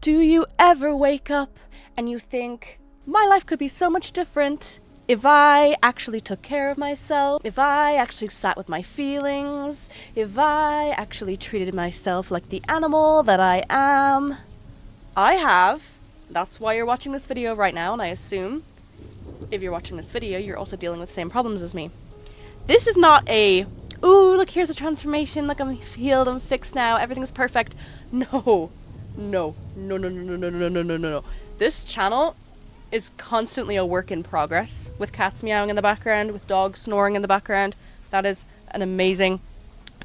Do you ever wake up and you think, my life could be so much different if I actually took care of myself, if I actually sat with my feelings, if I actually treated myself like the animal that I am? I have. That's why you're watching this video right now, and I assume if you're watching this video, you're also dealing with the same problems as me. This is not a, ooh, look, here's a transformation, look, I'm healed, I'm fixed now, everything's perfect. No. This channel is constantly a work in progress, with cats meowing in the background, with dogs snoring in the background. That is an amazing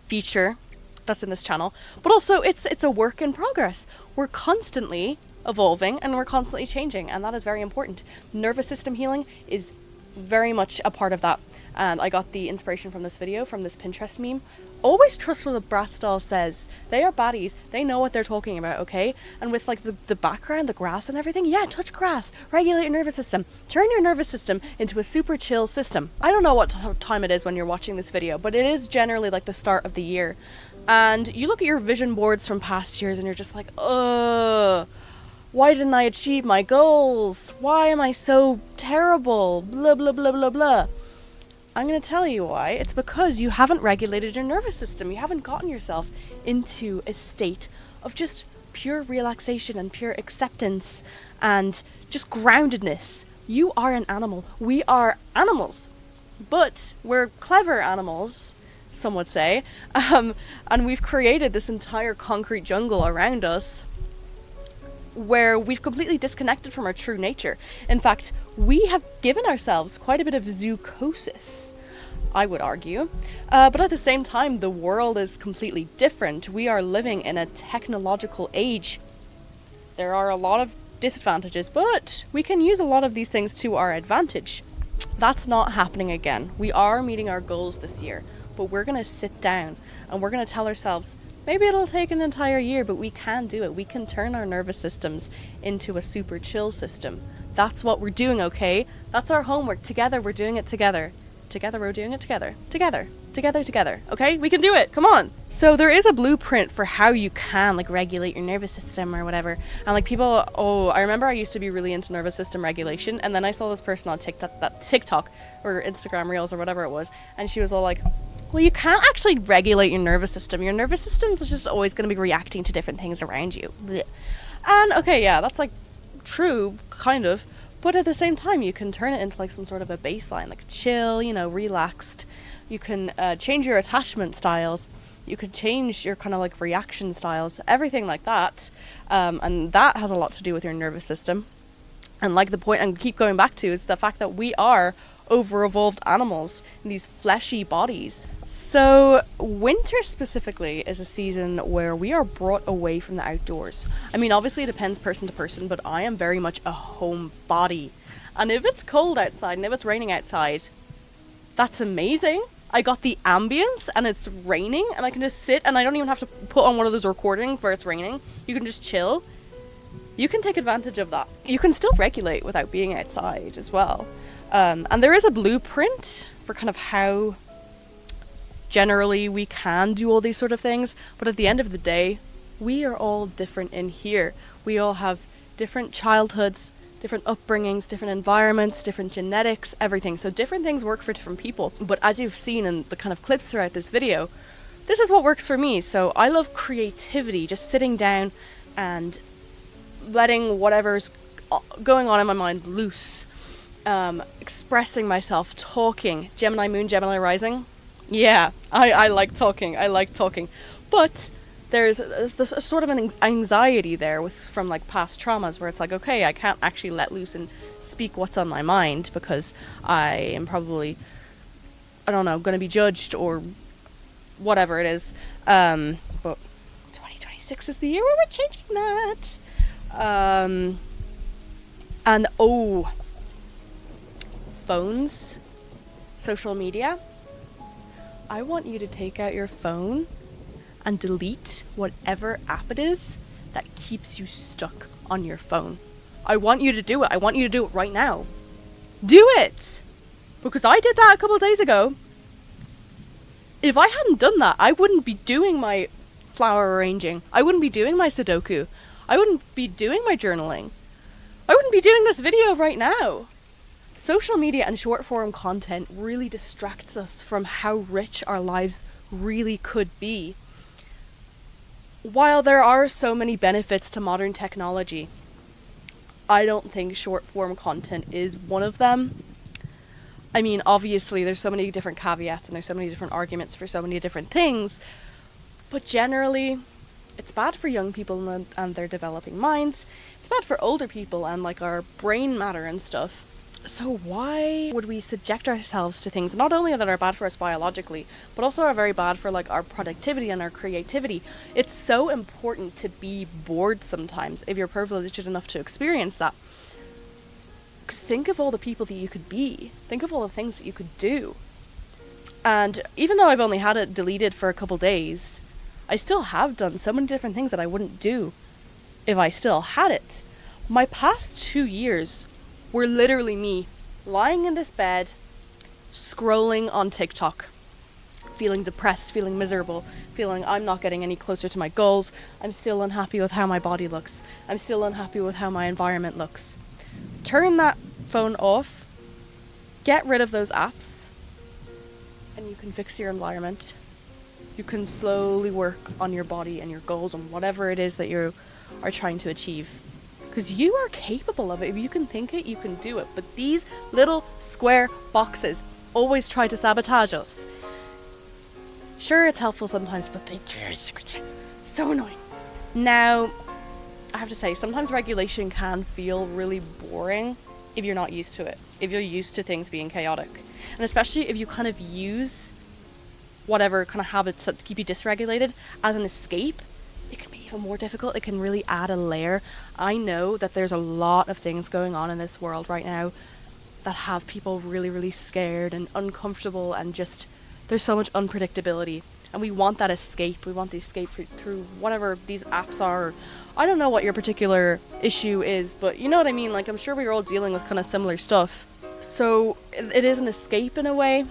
feature that's in this channel. But also, it's a work in progress. We're constantly evolving and we're constantly changing, and that is very important. Nervous system healing is very much a part of that. And I got the inspiration from this video, from this Pinterest meme. Always trust what the Bratz doll says. They are baddies. They know what they're talking about, okay? And with like the background, the grass and everything, yeah, touch grass. Regulate your nervous system. Turn your nervous system into a super chill system. I don't know what time it is when you're watching this video, but it is generally like the start of the year. And you look at your vision boards from past years and you're just like, ugh. Why didn't I achieve my goals? Why am I so terrible? Blah, blah, blah, blah, blah. I'm going to tell you why. It's because you haven't regulated your nervous system. You haven't gotten yourself into a state of just pure relaxation and pure acceptance and just groundedness. You are an animal. We are animals. But we're clever animals, some would say. And we've created this entire concrete jungle around us where we've completely disconnected from our true nature. In fact, we have given ourselves quite a bit of zoochosis, I would argue. But at the same time, the world is completely different. We are living in a technological age. There are a lot of disadvantages, but we can use a lot of these things to our advantage. That's not happening again. We are meeting our goals this year, but we're going to sit down and we're going to tell ourselves, maybe it'll take an entire year, but we can do it. We can turn our nervous systems into a super chill system. That's what we're doing, okay? That's our homework. Together, we're doing it together. Together, we're doing it together. Together. Together. Okay? We can do it. Come on. So there is a blueprint for how you can, like, regulate your nervous system or whatever. And, like, people, I remember I used to be really into nervous system regulation, and then I saw this person on TikTok or Instagram Reels or whatever it was, and she was all like, well, you can't actually regulate your nervous system. Your nervous system is just always going to be reacting to different things around you. Blech. And, okay, yeah, that's, like, true, kind of. But at the same time, you can turn it into, like, some sort of a baseline, like, chill, you know, relaxed. You can change your attachment styles. You can change your kind of, like, reaction styles, everything like that. And that has a lot to do with your nervous system. And, like, the point I keep going back to is the fact that we are over-evolved animals in these fleshy bodies. So winter specifically is a season where we are brought away from the outdoors. I mean, obviously it depends person to person, but I am very much a homebody. And if it's cold outside and if it's raining outside, that's amazing. I got the ambience and it's raining and I can just sit and I don't even have to put on one of those recordings where it's raining. You can just chill. You can take advantage of that. You can still regulate without being outside as well. And there is a blueprint for kind of how generally we can do all these sort of things, but at the end of the day, we are all different in here. We all have different childhoods, different upbringings, different environments, different genetics, everything. So different things work for different people. But as you've seen in the kind of clips throughout this video, this is what works for me. So I love creativity, just sitting down and letting whatever's going on in my mind loose. Expressing myself, talking. Gemini moon, Gemini rising. Yeah, I like talking. But there's a sort of an anxiety there from like past traumas where it's like, okay, I can't actually let loose and speak what's on my mind because I am probably, I don't know, going to be judged or whatever it is. But 2026 is the year where we're changing that. And phones, social media. I want you to take out your phone and delete whatever app it is that keeps you stuck on your phone. I want you to do it. I want you to do it right now. Do it! Because I did that a couple of days ago. If I hadn't done that, I wouldn't be doing my flower arranging. I wouldn't be doing my Sudoku. I wouldn't be doing my journaling. I wouldn't be doing this video right now. Social media and short form content really distracts us from how rich our lives really could be. While there are so many benefits to modern technology, I don't think short form content is one of them. I mean, obviously there's so many different caveats and there's so many different arguments for so many different things, but generally it's bad for young people and their developing minds. It's bad for older people and like our brain matter and stuff. So why would we subject ourselves to things not only that are bad for us biologically, but also are very bad for like our productivity and our creativity? It's so important to be bored sometimes if you're privileged enough to experience that. Because think of all the people that you could be. Think of all the things that you could do. And even though I've only had it deleted for a couple days, I still have done so many different things that I wouldn't do if I still had it. My past 2 years were literally me lying in this bed, scrolling on TikTok, feeling depressed, feeling miserable, feeling I'm not getting any closer to my goals. I'm still unhappy with how my body looks. I'm still unhappy with how my environment looks. Turn that phone off, get rid of those apps, and you can fix your environment. You can slowly work on your body and your goals and whatever it is that you are trying to achieve. Because you are capable of it. If you can think it, you can do it. But these little square boxes always try to sabotage us. Sure, it's helpful sometimes, but they're so annoying. Now, I have to say, sometimes regulation can feel really boring if you're not used to it. If you're used to things being chaotic. And especially if you kind of use whatever kind of habits that keep you dysregulated as an escape, it can be even more difficult. It can really add a layer. I know that there's a lot of things going on in this world right now that have people really, really scared and uncomfortable, and just there's so much unpredictability. And we want that escape. We want the escape through whatever these apps are. I don't know what your particular issue is, but you know what I mean? Like, I'm sure we're all dealing with kind of similar stuff. So it is an escape in a way.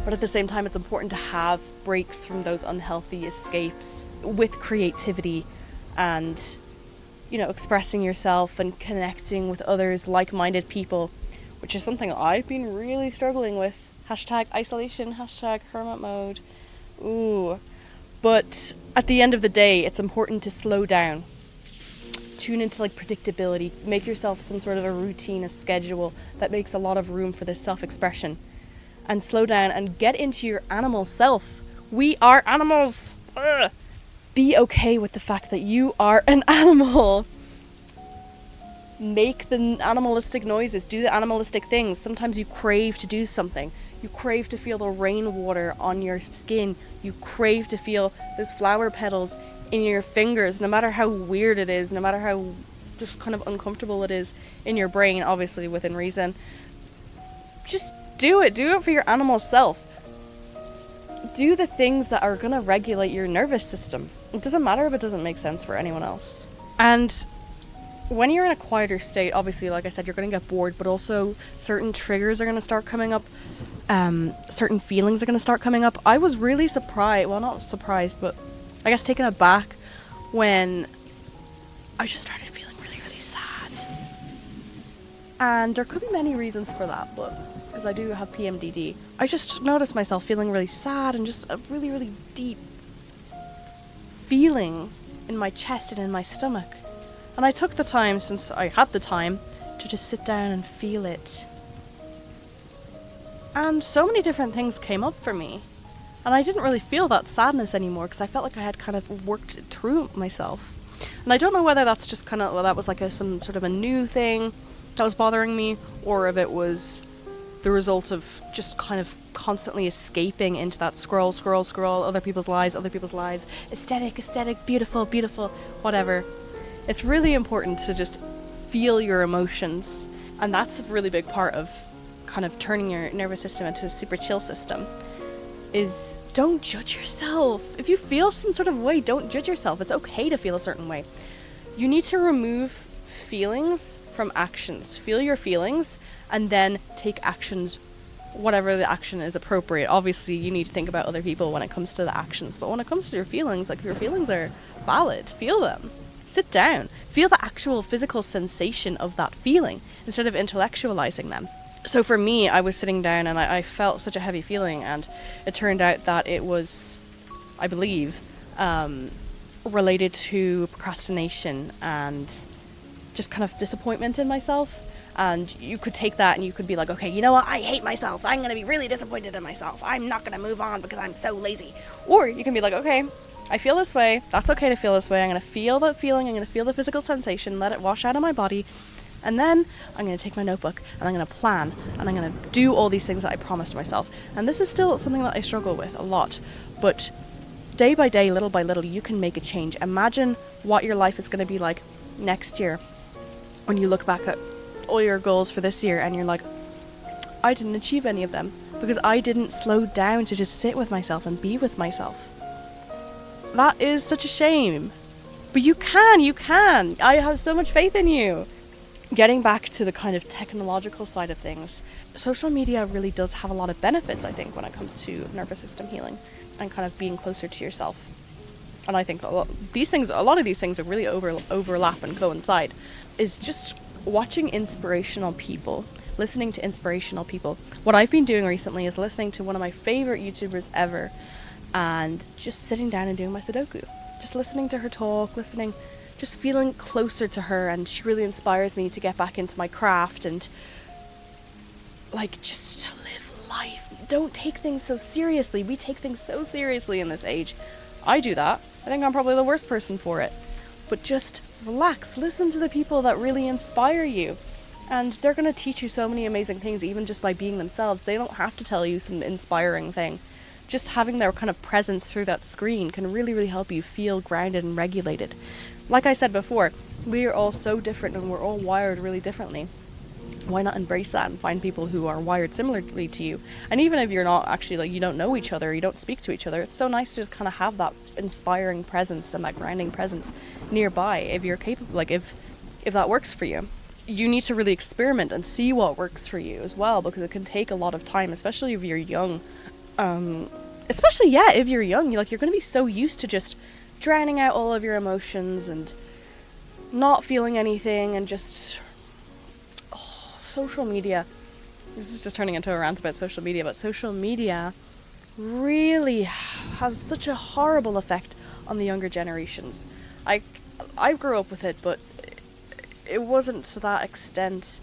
But at the same time, it's important to have breaks from those unhealthy escapes with creativity and, you know, expressing yourself and connecting with others, like-minded people, which is something I've been really struggling with. #isolation, #hermit mode. Ooh. But at the end of the day, it's important to slow down. Tune into like predictability. Make yourself some sort of a routine, a schedule that makes a lot of room for this self-expression. And slow down and get into your animal self. We are animals. Ugh. Be okay with the fact that you are an animal. Make the animalistic noises. Do the animalistic things. Sometimes you crave to do something. You crave to feel the rainwater on your skin. You crave to feel those flower petals in your fingers, no matter how weird it is, no matter how just kind of uncomfortable it is in your brain, obviously within reason. Just do it for your animal self. Do the things that are going to regulate your nervous system. It doesn't matter if it doesn't make sense for anyone else. And when you're in a quieter state, obviously, like I said, you're going to get bored, but also certain triggers are going to start coming up. Certain feelings are going to start coming up. I was really surprised, well, not surprised, but I guess taken aback when I just started feeling really, really sad. And there could be many reasons for that, but because I do have PMDD, I just noticed myself feeling really sad and just a really, really deep feeling in my chest and in my stomach. And I took the time, since I had the time, to just sit down and feel it. And so many different things came up for me. And I didn't really feel that sadness anymore because I felt like I had kind of worked it through myself. And I don't know whether that's just kind of, well, that was like some sort of a new thing that was bothering me, or if it was the result of just kind of constantly escaping into that scroll, other people's lives, aesthetic, beautiful, whatever. It's really important to just feel your emotions, and that's a really big part of kind of turning your nervous system into a super chill system, is don't judge yourself. If you feel some sort of way, don't judge yourself. It's okay to feel a certain way. You need to remove feelings from actions. Feel your feelings and then take actions, whatever the action is appropriate. Obviously, you need to think about other people when it comes to the actions, but when it comes to your feelings, like if your feelings are valid, feel them. Sit down, feel the actual physical sensation of that feeling instead of intellectualizing them. So for me, I was sitting down and I felt such a heavy feeling, and it turned out that it was, I believe, related to procrastination and just kind of disappointment in myself. And you could take that and you could be like, okay, you know what, I hate myself, I'm going to be really disappointed in myself, I'm not going to move on because I'm so lazy. Or you can be like, okay, I feel this way, that's okay to feel this way, I'm going to feel that feeling, I'm going to feel the physical sensation, let it wash out of my body, and then I'm going to take my notebook and I'm going to plan and I'm going to do all these things that I promised myself. And this is still something that I struggle with a lot, but day by day, little by little, you can make a change. Imagine what your life is going to be like next year when you look back at all your goals for this year and you're like, I didn't achieve any of them because I didn't slow down to just sit with myself and be with myself. That is such a shame. But you can. I have so much faith in you. Getting back to the kind of technological side of things, social media really does have a lot of benefits, I think, when it comes to nervous system healing and kind of being closer to yourself. And I think a lot of these things are really overlap and coincide. Is just watching inspirational people, listening to inspirational people. What I've been doing recently is listening to one of my favorite YouTubers ever and just sitting down and doing my Sudoku. Just listening to her talk, just feeling closer to her, and she really inspires me to get back into my craft and like just to live life. Don't take things so seriously. We take things so seriously in this age. I do that. I think I'm probably the worst person for it. But just relax, listen to the people that really inspire you. And they're going to teach you so many amazing things, even just by being themselves. They don't have to tell you some inspiring thing. Just having their kind of presence through that screen can really, really help you feel grounded and regulated. Like I said before, we are all so different and we're all wired really differently. Why not embrace that and find people who are wired similarly to you? And even if you're not actually, like, you don't know each other, you don't speak to each other, it's so nice to just kind of have that inspiring presence and that grounding presence nearby if you're capable, like if that works for you. You need to really experiment and see what works for you as well, because it can take a lot of time, especially if you're young. If you're young, you're going to be so used to just drowning out all of your emotions and not feeling anything and just... social media. This is just turning into a rant about social media, but social media really has such a horrible effect on the younger generations. I grew up with it, but it wasn't to that extent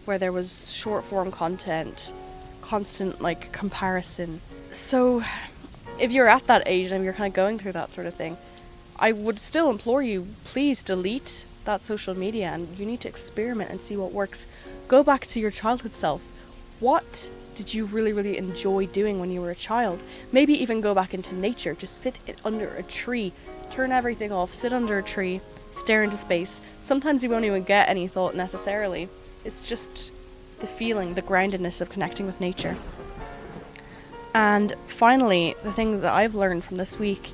where there was short form content, constant like comparison. So if you're at that age and you're kind of going through that sort of thing, I would still implore you, please delete that social media, and you need to experiment and see what works. Go back to your childhood self. What did you really, really enjoy doing when you were a child? Maybe even go back into nature. Just sit under a tree, turn everything off, sit under a tree, stare into space. Sometimes you won't even get any thought necessarily. It's just the feeling, the groundedness of connecting with nature. And finally, the thing that I've learned from this week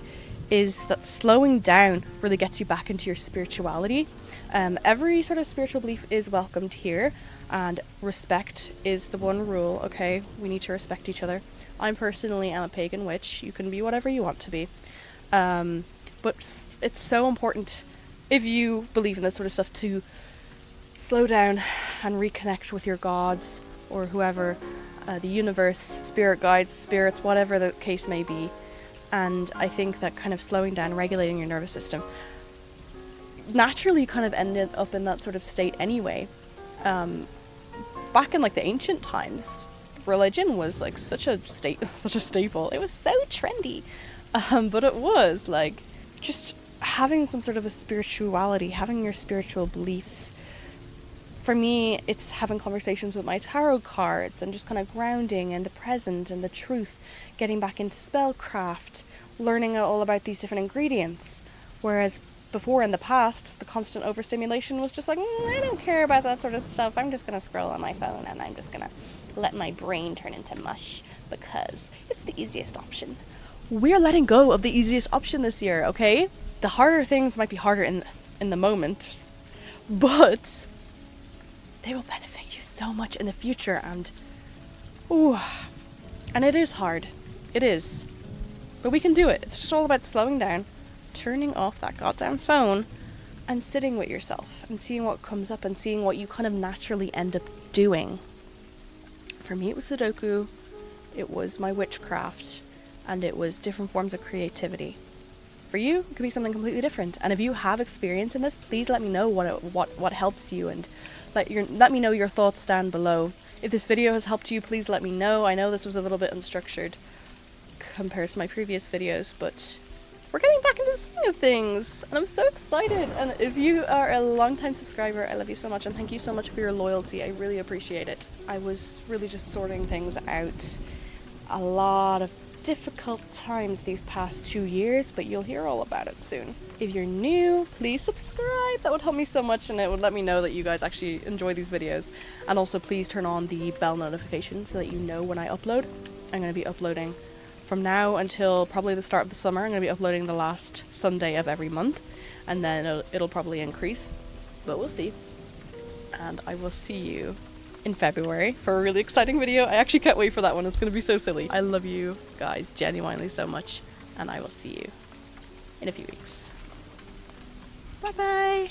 is that slowing down really gets you back into your spirituality. Every sort of spiritual belief is welcomed here, and respect is the one rule, okay? We need to respect each other. I personally am a pagan witch. You can be whatever you want to be. But it's so important, if you believe in this sort of stuff, to slow down and reconnect with your gods or whoever, the universe, spirit guides, spirits, whatever the case may be. And I think that kind of slowing down, regulating your nervous system, naturally kind of ended up in that sort of state anyway. Back in like the ancient times, religion was like such a staple. It was so trendy. But it was like just having some sort of a spirituality, having your spiritual beliefs. For me, it's having conversations with my tarot cards and just kind of grounding in the present and the truth, getting back into spellcraft, learning all about these different ingredients. Whereas before, in the past, the constant overstimulation was just like, I don't care about that sort of stuff. I'm just going to scroll on my phone and I'm just going to let my brain turn into mush because it's the easiest option. We're letting go of the easiest option this year, okay? The harder things might be harder in the moment, but they will benefit you so much in the future, and it is hard. It is. But we can do it. It's just all about slowing down, turning off that goddamn phone, and sitting with yourself and seeing what comes up and seeing what you kind of naturally end up doing. For me, it was Sudoku, it was my witchcraft, and it was different forms of creativity. For you, it could be something completely different. And if you have experience in this, please let me know what helps you, and let me know your thoughts down below. If this video has helped you, please let me know. I know this was a little bit unstructured compared to my previous videos, but we're getting back into the swing of things, and I'm so excited. And if you are a long-time subscriber, I love you so much, and thank you so much for your loyalty. I really appreciate it. I was really just sorting things out. A lot of difficult times these past 2 years, but you'll hear all about it soon. If you're new, please subscribe. That would help me so much, and it would let me know that you guys actually enjoy these videos. And also please turn on the bell notification so that you know when I upload. I'm going to be uploading from now until probably the start of the summer. I'm going to be uploading the last Sunday of every month, and then it'll probably increase, but we'll see. And I will see you in February for a really exciting video. I actually can't wait for that one. It's going to be so silly. I love you guys genuinely so much, and I will see you in a few weeks. Bye bye.